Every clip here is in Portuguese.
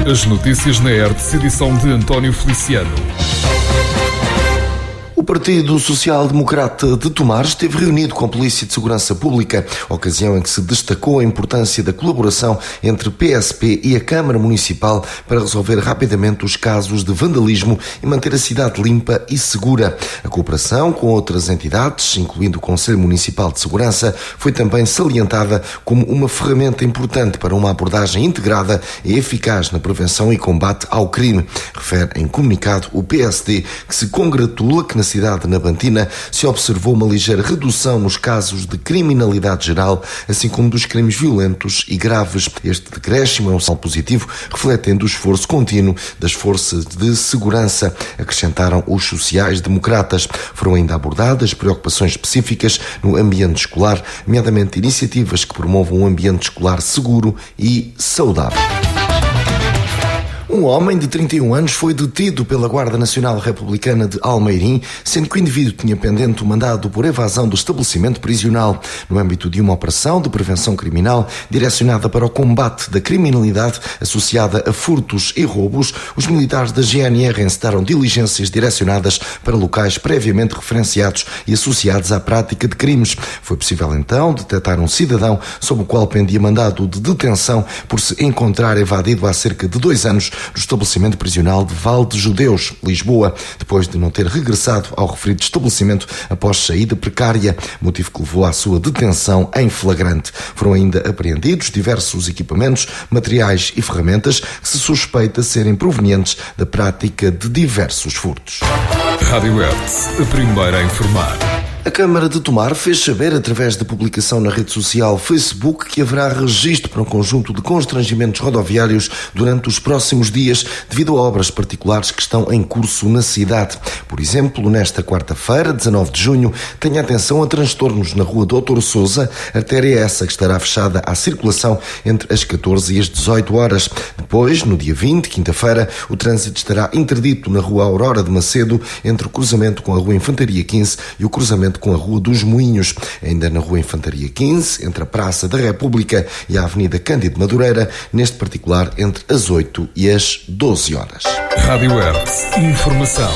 As notícias na Hertz, edição de António Feliciano. O Partido Social Democrata de Tomar esteve reunido com a Polícia de Segurança Pública, ocasião em que se destacou a importância da colaboração entre PSP e a Câmara Municipal para resolver rapidamente os casos de vandalismo e manter a cidade limpa e segura. A cooperação com outras entidades, incluindo o Conselho Municipal de Segurança, foi também salientada como uma ferramenta importante para uma abordagem integrada e eficaz na prevenção e combate ao crime. Refere em comunicado o PSD, que se congratula que na cidade nabantina se observou uma ligeira redução nos casos de criminalidade geral, assim como dos crimes violentos e graves. Este decréscimo é um sinal positivo, refletendo o esforço contínuo das forças de segurança, acrescentaram os sociais-democratas. Foram ainda abordadas preocupações específicas no ambiente escolar, nomeadamente iniciativas que promovam um ambiente escolar seguro e saudável. Um homem de 31 anos foi detido pela Guarda Nacional Republicana de Almeirim, sendo que o indivíduo tinha pendente o mandado por evasão do estabelecimento prisional. No âmbito de uma operação de prevenção criminal direcionada para o combate da criminalidade associada a furtos e roubos, os militares da GNR encetaram diligências direcionadas para locais previamente referenciados e associados à prática de crimes. Foi possível então detectar um cidadão sob o qual pendia mandado de detenção por se encontrar evadido há cerca de 2 anos do estabelecimento prisional de Val de Judeus, Lisboa, depois de não ter regressado ao referido estabelecimento após saída precária, motivo que levou à sua detenção em flagrante. Foram ainda apreendidos diversos equipamentos, materiais e ferramentas que se suspeita serem provenientes da prática de diversos furtos. Rádio Hertz, a primeira a informar. A Câmara de Tomar fez saber, através da publicação na rede social Facebook, que haverá registro para um conjunto de constrangimentos rodoviários durante os próximos dias, devido a obras particulares que estão em curso na cidade. Por exemplo, nesta quarta-feira, 19 de junho, tenha atenção a transtornos na rua Doutor Sousa, artéria essa que estará fechada à circulação entre as 14 e as 18 horas. Depois, no dia 20, quinta-feira, o trânsito estará interdito na rua Aurora de Macedo, entre o cruzamento com a rua Infantaria 15 e o cruzamento com a Rua dos Moinhos. Ainda na Rua Infantaria 15, entre a Praça da República e a Avenida Cândido Madureira, neste particular entre as 8 e as 12 horas. Rádio Hertz, informação.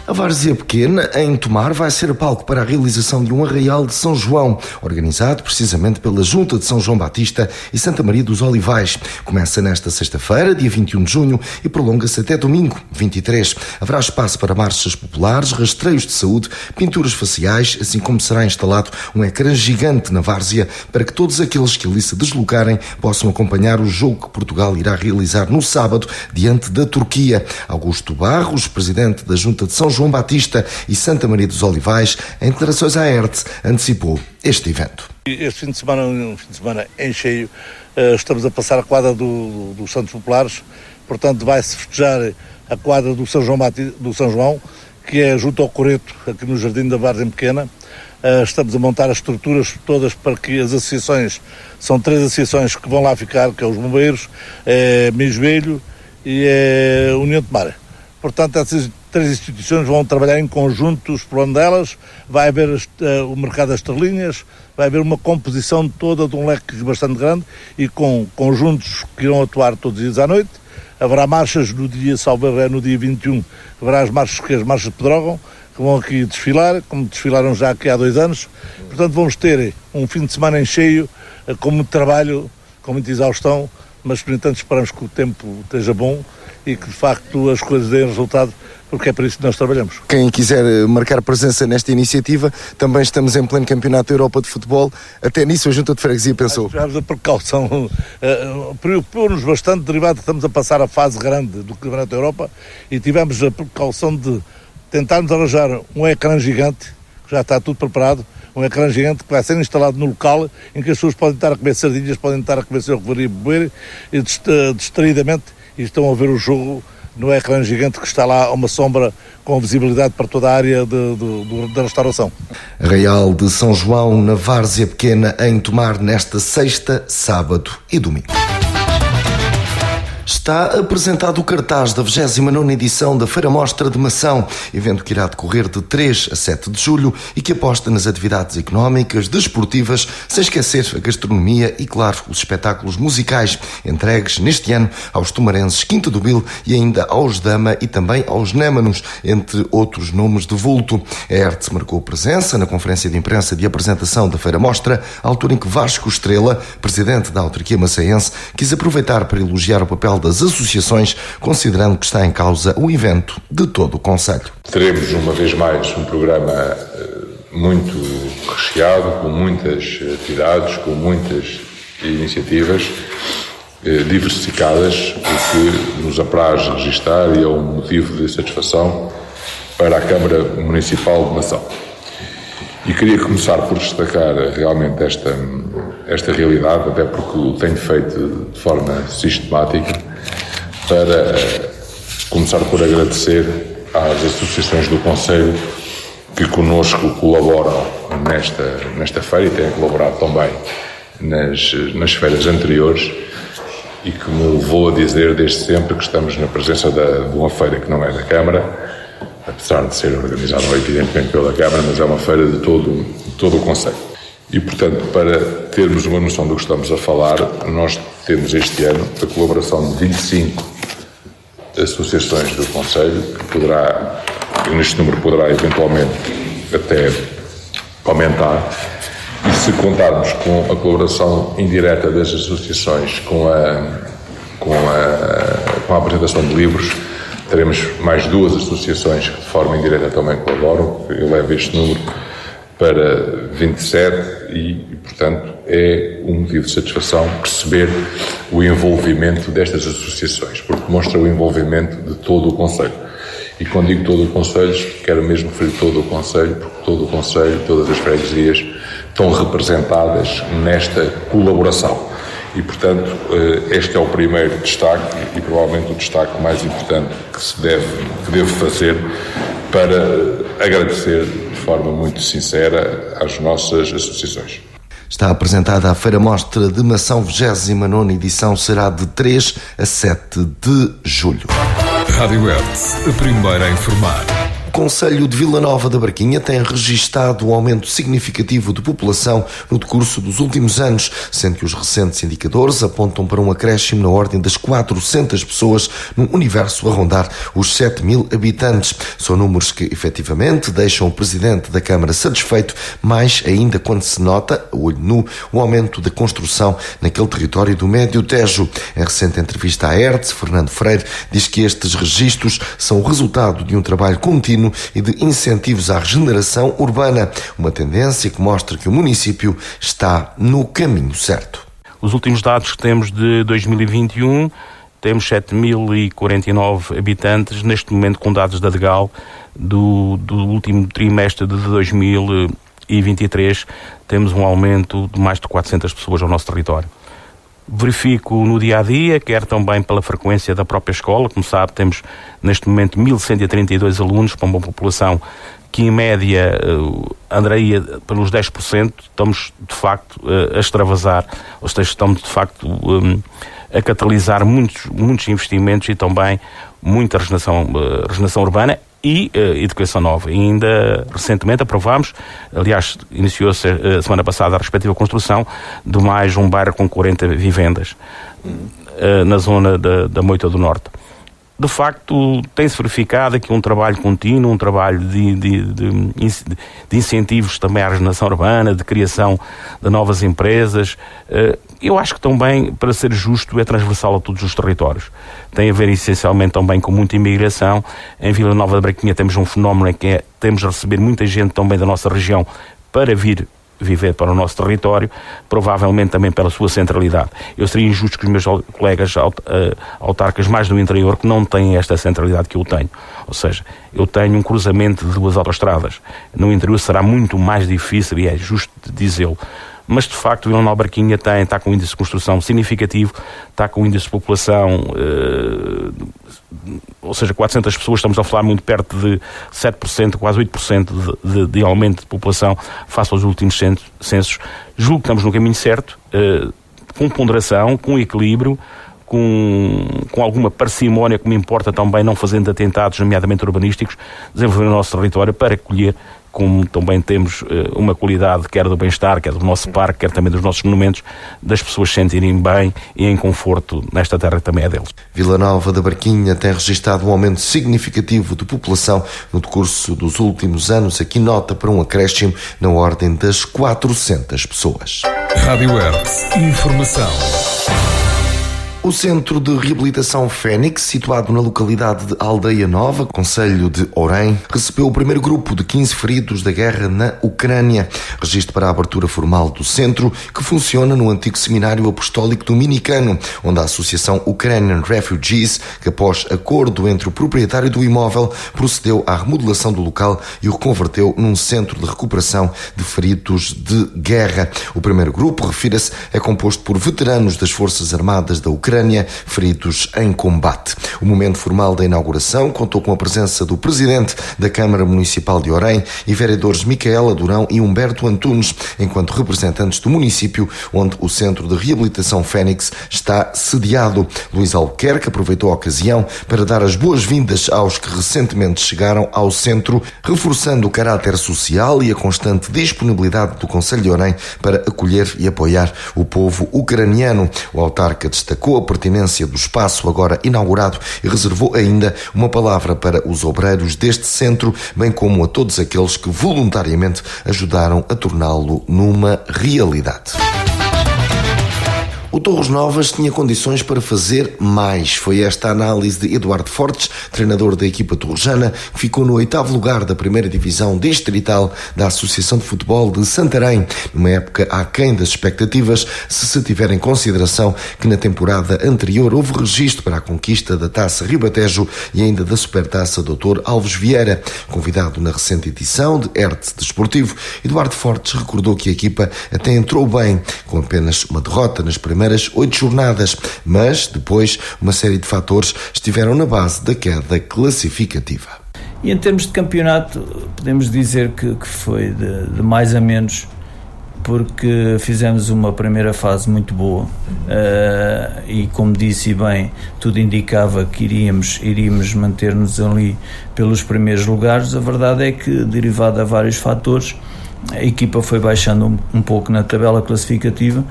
A Várzea Pequena, em Tomar, vai ser palco para a realização de um arraial de São João, organizado precisamente pela Junta de São João Batista e Santa Maria dos Olivais. Começa nesta sexta-feira, dia 21 de junho, e prolonga-se até domingo, 23. Haverá espaço para marchas populares, rastreios de saúde, pinturas faciais, assim como será instalado um ecrã gigante na Várzea para que todos aqueles que ali se deslocarem possam acompanhar o jogo que Portugal irá realizar no sábado, diante da Turquia. Augusto Barros, presidente da Junta de São João Batista e Santa Maria dos Olivais, em declarações à Hertz, antecipou este evento. Este fim de semana é um fim de semana em cheio. Estamos a passar a quadra dos Santos Populares, portanto vai-se festejar a quadra do São João, que é junto ao Coreto, aqui no Jardim da Várzea Pequena. Estamos a montar as estruturas todas para que as associações, são 3 associações que vão lá ficar, que é os Bombeiros, Mijoelho e União de Mar. Portanto, essas 3 instituições vão trabalhar em conjunto os planos delas, vai haver o mercado das estrelinhas, vai haver uma composição toda de um leque bastante grande e com conjuntos que irão atuar todos os dias à noite. Haverá marchas no dia, salvo erro, no dia 21, haverá as marchas de Pedrógão, que vão aqui desfilar, como desfilaram já aqui há 2 anos. Portanto, vamos ter um fim de semana em cheio, com muito trabalho, com muita exaustão, mas, por entanto, esperamos que o tempo esteja bom e que, de facto, as coisas deem resultado, porque é para isso que nós trabalhamos. Quem quiser marcar presença nesta iniciativa, também estamos em pleno Campeonato da Europa de Futebol. Até nisso a Junta de Freguesia pensou. Tivemos a precaução, preocupou-nos bastante, derivado que estamos a passar a fase grande do Campeonato da Europa, e tivemos a precaução de tentarmos arranjar um ecrã gigante, que já está tudo preparado, um ecrã gigante que vai ser instalado no local em que as pessoas podem estar a comer sardinhas, podem estar a comer cerveja e beber, e distraidamente, e estão a ver o jogo no ecrã gigante que está lá a uma sombra com visibilidade para toda a área da restauração. Arraial de São João na Várzea Pequena, em Tomar, nesta sexta, sábado e domingo. Está apresentado o cartaz da 29ª edição da Feira Mostra de Mação, evento que irá decorrer de 3 a 7 de julho e que aposta nas atividades económicas, desportivas, sem esquecer a gastronomia e, claro, os espetáculos musicais entregues neste ano aos tomarenses Quinta do Bil e ainda aos Dama e também aos Némanos, entre outros nomes de vulto. A Hertz marcou presença na conferência de imprensa de apresentação da Feira Mostra, à altura em que Vasco Estrela, presidente da autarquia maçaense, quis aproveitar para elogiar o papel das associações, considerando que está em causa o evento de todo o concelho. Teremos uma vez mais um programa muito recheado, com muitas atividades, com muitas iniciativas diversificadas, o que nos apraz registar e é um motivo de satisfação para a Câmara Municipal de Mação. E queria começar por destacar realmente esta realidade, até porque o tenho feito de forma sistemática, para começar por agradecer às associações do Concelho que connosco colaboram nesta feira e têm colaborado também nas feiras anteriores e que me levou a dizer desde sempre que estamos na presença de uma feira que não é da Câmara, apesar de ser organizada evidentemente pela Câmara, mas é uma feira de todo o concelho. E, portanto, para termos uma noção do que estamos a falar, nós temos este ano a colaboração de 25 associações do concelho, que neste número poderá eventualmente até aumentar, e se contarmos com a colaboração indireta das associações com a apresentação de livros, teremos mais 2 associações que de forma indireta também colaboram. Eu levo este número para 27 e, portanto, é um motivo de satisfação perceber o envolvimento destas associações, porque demonstra o envolvimento de todo o concelho. E quando digo todo o concelho, quero mesmo referir todo o concelho, porque todo o concelho, todas as freguesias estão representadas nesta colaboração. E, portanto, este é o primeiro destaque e provavelmente o destaque mais importante que devo fazer para agradecer de forma muito sincera às nossas associações. Está apresentada a Feira Mostra de Mação, 29ª edição, será de 3 a 7 de julho. Rádio Hertz, a primeira a informar. O Concelho de Vila Nova da Barquinha tem registado um aumento significativo de população no decurso dos últimos anos, sendo que os recentes indicadores apontam para um acréscimo na ordem das 400 pessoas num universo a rondar os 7.000 habitantes. São números que, efetivamente, deixam o Presidente da Câmara satisfeito, mais ainda quando se nota, a olho nu, o aumento da construção naquele território do Médio Tejo. Em recente entrevista à Hertz, Fernando Freire diz que estes registros são o resultado de um trabalho contínuo e de incentivos à regeneração urbana, uma tendência que mostra que o município está no caminho certo. Os últimos dados que temos de 2021, temos 7.049 habitantes, neste momento com dados da DEGAL do último trimestre de 2023, temos um aumento de mais de 400 pessoas ao nosso território. Verifico no dia-a-dia, quer também pela frequência da própria escola. Como sabe, temos neste momento 1.132 alunos para uma população que em média andaria pelos 10%. Estamos de facto a extravasar, ou seja, estamos de facto a catalisar muitos investimentos e também muita regeneração urbana e educação nova. E ainda recentemente aprovámos, aliás, iniciou-se a semana passada a respectiva construção de mais um bairro com 40 vivendas na zona da Moita do Norte. De facto, tem-se verificado aqui um trabalho contínuo, um trabalho de incentivos também à regeneração urbana, de criação de novas empresas. Eu acho que também, para ser justo, é transversal a todos os territórios. Tem a ver essencialmente também com muita imigração. Em Vila Nova da Barquinha temos um fenómeno em que temos a receber muita gente também da nossa região para vir viver para o nosso território, provavelmente também pela sua centralidade. Eu seria injusto que os meus colegas autarcas mais do interior que não têm esta centralidade que eu tenho. Ou seja, eu tenho um cruzamento de 2 autoestradas. No interior será muito mais difícil, e é justo dizê-lo. Mas, de facto, Vila Nova da Barquinha está com um índice de construção significativo, está com um índice de população, ou seja, 400 pessoas, estamos a falar muito perto de 7%, quase 8% de aumento de população face aos últimos censos. Julgo que estamos no caminho certo, com ponderação, com equilíbrio, com alguma parcimónia, como importa também, não fazendo atentados, nomeadamente urbanísticos, desenvolver o nosso território para acolher, como também temos uma qualidade, quer do bem-estar, quer do nosso parque, quer também dos nossos monumentos, das pessoas se sentirem bem e em conforto nesta terra que também é deles. Vila Nova da Barquinha tem registrado um aumento significativo de população no decurso dos últimos anos, aqui nota para um acréscimo na ordem das 400 pessoas. Rádio Hertz. Informação. O Centro de Reabilitação Fénix, situado na localidade de Aldeia Nova, concelho de Orém, recebeu o primeiro grupo de 15 feridos da guerra na Ucrânia. Registro para a abertura formal do centro, que funciona no antigo seminário apostólico dominicano, onde a Associação Ukrainian Refugees, que após acordo entre o proprietário do imóvel, procedeu à remodelação do local e o reconverteu num centro de recuperação de feridos de guerra. O primeiro grupo, refira-se, é composto por veteranos das Forças Armadas da Ucrânia, feridos em combate. O momento formal da inauguração contou com a presença do Presidente da Câmara Municipal de Orém e vereadores Micaela Durão e Humberto Antunes, enquanto representantes do município onde o Centro de Reabilitação Fénix está sediado. Luís Albuquerque aproveitou a ocasião para dar as boas-vindas aos que recentemente chegaram ao centro, reforçando o caráter social e a constante disponibilidade do Concelho de Orém para acolher e apoiar o povo ucraniano. O autarca destacou a pertinência do espaço agora inaugurado e reservou ainda uma palavra para os obreiros deste centro, bem como a todos aqueles que voluntariamente ajudaram a torná-lo numa realidade. O Torres Novas tinha condições para fazer mais. Foi esta a análise de Eduardo Fortes, treinador da equipa torrejana, que ficou no 8º lugar da primeira divisão distrital da Associação de Futebol de Santarém, numa época aquém das expectativas, se tiver em consideração que na temporada anterior houve registro para a conquista da Taça Ribatejo e ainda da Supertaça Dr. Alves Vieira. Convidado na recente edição de Hertz Desportivo, Eduardo Fortes recordou que a equipa até entrou bem, com apenas uma derrota nas primeiras 8 jornadas, mas depois uma série de fatores estiveram na base da queda classificativa. E em termos de campeonato, podemos dizer que foi de mais a menos, porque fizemos uma primeira fase muito boa e, como disse bem, tudo indicava que iríamos manter-nos ali pelos primeiros lugares. A verdade é que, derivado a vários fatores, a equipa foi baixando um pouco na tabela classificativa,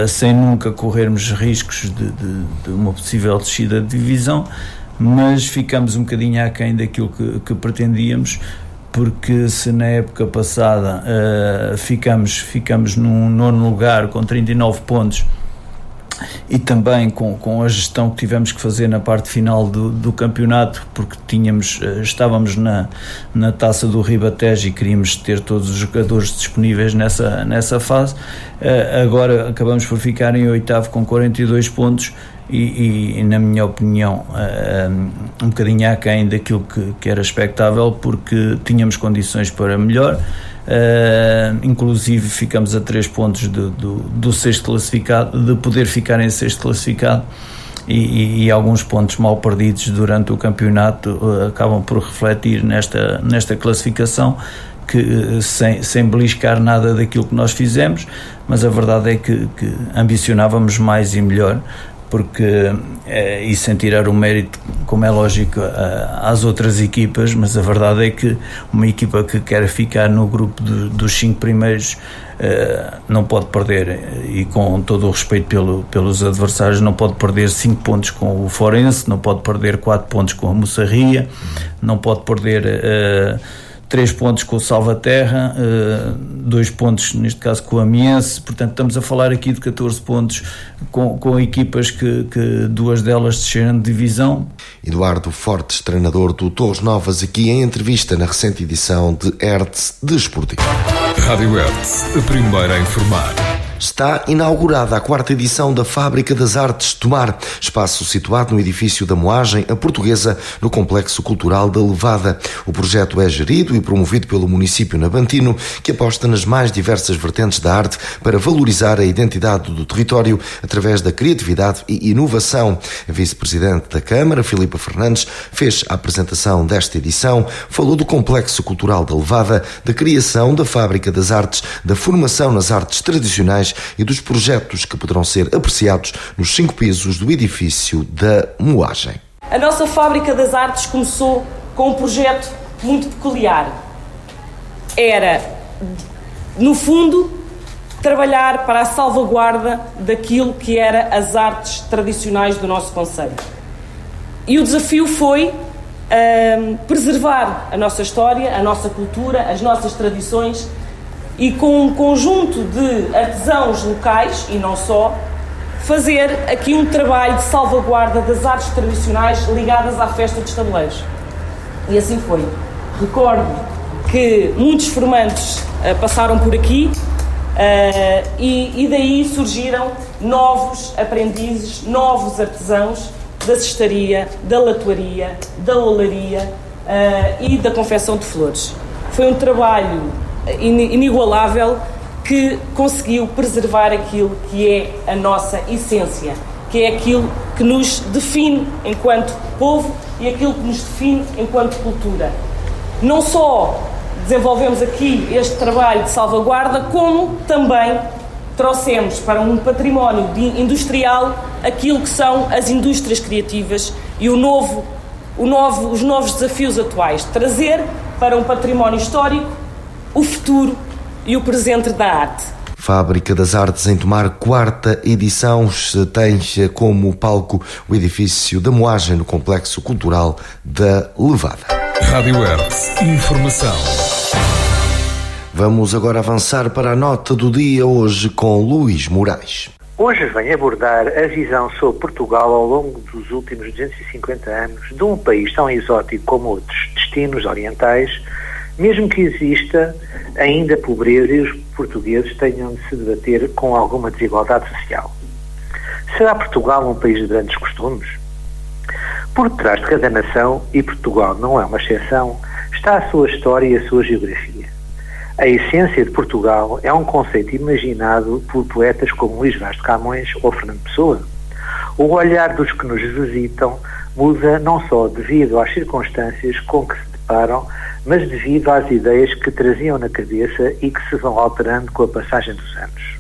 sem nunca corrermos riscos de uma possível descida de divisão, mas ficamos um bocadinho aquém daquilo que pretendíamos, porque se na época passada ficamos num 9º lugar com 39 pontos, e também com a gestão que tivemos que fazer na parte final do campeonato, porque estávamos na Taça do Ribatejo e queríamos ter todos os jogadores disponíveis nessa fase. Agora acabamos por ficar em 8º com 42 pontos e na minha opinião um bocadinho aquém daquilo que era expectável, porque tínhamos condições para melhor. Inclusive ficamos a 3 pontos do sexto classificado, de poder ficar em sexto classificado, e alguns pontos mal perdidos durante o campeonato acabam por refletir nesta classificação, que sem beliscar nada daquilo que nós fizemos, mas a verdade é que ambicionávamos mais e melhor, porque e sem tirar o mérito, como é lógico, às outras equipas, mas a verdade é que uma equipa que quer ficar no grupo dos 5 primeiros não pode perder, e com todo o respeito pelos adversários, não pode perder 5 pontos com o Forense, não pode perder 4 pontos com a Moçarria, não pode perder 3 pontos com o Salvaterra, 2 pontos neste caso com o Amiense. Portanto estamos a falar aqui de 14 pontos com equipas que 2 delas desceram de divisão. Eduardo Fortes, treinador do Torres Novas, aqui em entrevista na recente edição de Hertz Desportivo. Rádio Hertz, a primeira a informar. Está inaugurada a 4ª edição da Fábrica das Artes Tomar, espaço situado no edifício da Moagem, a Portuguesa, no Complexo Cultural da Levada. O projeto é gerido e promovido pelo município nabantino, que aposta nas mais diversas vertentes da arte para valorizar a identidade do território através da criatividade e inovação. A vice-presidente da Câmara, Filipa Fernandes, fez a apresentação desta edição, falou do Complexo Cultural da Levada, da criação da Fábrica das Artes, da formação nas artes tradicionais tradicionais e dos projetos que poderão ser apreciados nos 5 pisos do edifício da Moagem. A nossa Fábrica das Artes começou com um projeto muito peculiar. Era, no fundo, trabalhar para a salvaguarda daquilo que era as artes tradicionais do nosso concelho. E o desafio foi preservar a nossa história, a nossa cultura, as nossas tradições e com um conjunto de artesãos locais, e não só, fazer aqui um trabalho de salvaguarda das artes tradicionais ligadas à festa dos tabuleiros. E assim foi. Recordo que muitos formandos passaram por aqui e daí surgiram novos aprendizes, novos artesãos da cestaria, da latoaria, da olaria e da confecção de flores. Foi um trabalho inigualável que conseguiu preservar aquilo que é a nossa essência, que é aquilo que nos define enquanto povo e aquilo que nos define enquanto cultura. Não só desenvolvemos aqui este trabalho de salvaguarda, como também trouxemos para um património industrial aquilo que são as indústrias criativas e os novos desafios atuais. Trazer para um património histórico o futuro e o presente da arte. Fábrica das Artes em Tomar, 4ª edição, tem como palco o edifício da Moagem no Complexo Cultural da Levada. Rádio Hertz, informação. Vamos agora avançar para a nota do dia hoje com Luís Moraes. Hoje venho abordar a visão sobre Portugal ao longo dos últimos 250 anos de um país tão exótico como outros destinos orientais, mesmo que exista ainda pobreza e os portugueses tenham de se debater com alguma desigualdade social. Será Portugal um país de grandes costumes? Por trás de cada nação, e Portugal não é uma exceção, está a sua história e a sua geografia. A essência de Portugal é um conceito imaginado por poetas como Luís Vaz de Camões ou Fernando Pessoa. O olhar dos que nos visitam muda não só devido às circunstâncias com que se deparam, mas devido às ideias que traziam na cabeça e que se vão alterando com a passagem dos anos.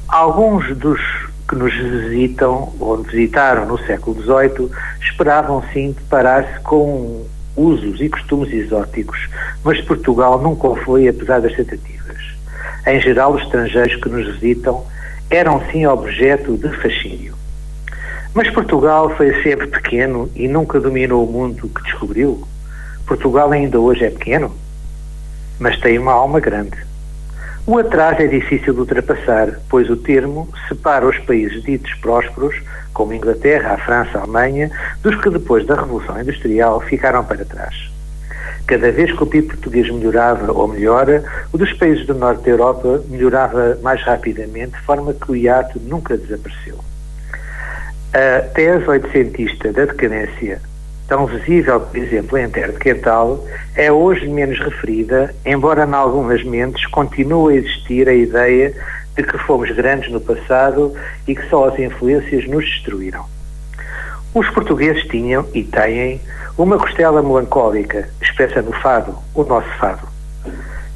Alguns dos que nos visitam ou visitaram no século XVIII esperavam sim deparar-se com usos e costumes exóticos, mas Portugal nunca o foi, apesar das tentativas. Em geral, os estrangeiros que nos visitam eram sim objeto de fascínio. Mas Portugal foi sempre pequeno e nunca dominou o mundo que descobriu. Portugal ainda hoje é pequeno, mas tem uma alma grande. O atraso é difícil de ultrapassar, pois o termo separa os países ditos prósperos, como a Inglaterra, a França, a Alemanha, dos que depois da Revolução Industrial ficaram para trás. Cada vez que o PIB português melhorava ou melhora, o dos países do norte da Europa melhorava mais rapidamente, de forma que o hiato nunca desapareceu. A tese oitocentista da decadência, tão visível, por exemplo, em Terra de Quental, é hoje menos referida, embora em algumas mentes continue a existir a ideia de que fomos grandes no passado e que só as influências nos destruíram. Os portugueses tinham e têm uma costela melancólica, expressa no fado, o nosso fado.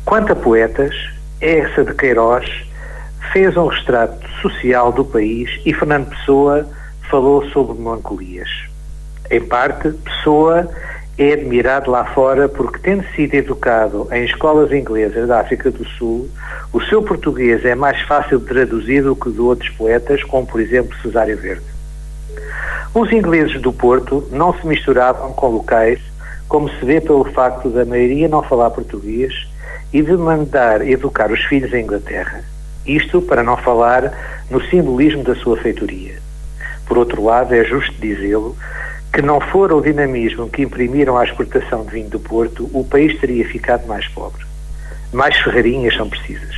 Quanto a poetas, essa de Queiroz fez um retrato social do país e Fernando Pessoa falou sobre melancolias. Em parte, Pessoa é admirado lá fora porque, tendo sido educado em escolas inglesas da África do Sul, o seu português é mais fácil de traduzir do que de outros poetas, como por exemplo Cesário Verde. Os ingleses do Porto não se misturavam com locais, como se vê pelo facto da maioria não falar português e de mandar educar os filhos em Inglaterra. Isto para não falar no simbolismo da sua feitoria. Por outro lado, é justo dizê-lo, que não fora o dinamismo que imprimiram à exportação de vinho do Porto, o país teria ficado mais pobre. Mais ferrarinhas são precisas.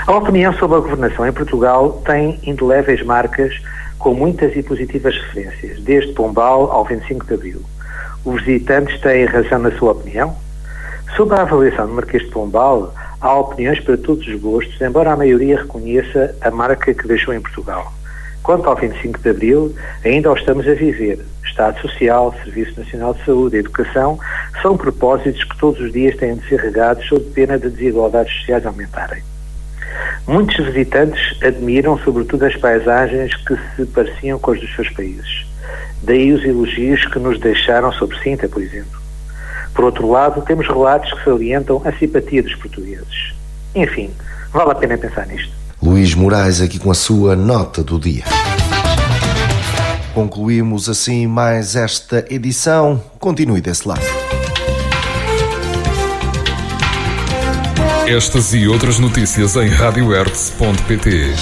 A opinião sobre a governação em Portugal tem indeléveis marcas com muitas e positivas referências, desde Pombal ao 25 de Abril. Os visitantes têm razão na sua opinião? Sobre a avaliação do Marquês de Pombal, há opiniões para todos os gostos, embora a maioria reconheça a marca que deixou em Portugal. Quanto ao 25 de Abril, ainda o estamos a viver. Estado Social, Serviço Nacional de Saúde e Educação são propósitos que todos os dias têm de ser regados sob pena de desigualdades sociais aumentarem. Muitos visitantes admiram sobretudo as paisagens que se pareciam com as dos seus países. Daí os elogios que nos deixaram sobre Sintra, por exemplo. Por outro lado, temos relatos que salientam a simpatia dos portugueses. Enfim, vale a pena pensar nisto. Luís Moraes aqui com a sua nota do dia. Concluímos assim mais esta edição. Continue desse lado. Estas e outras notícias em radiohertz.pt.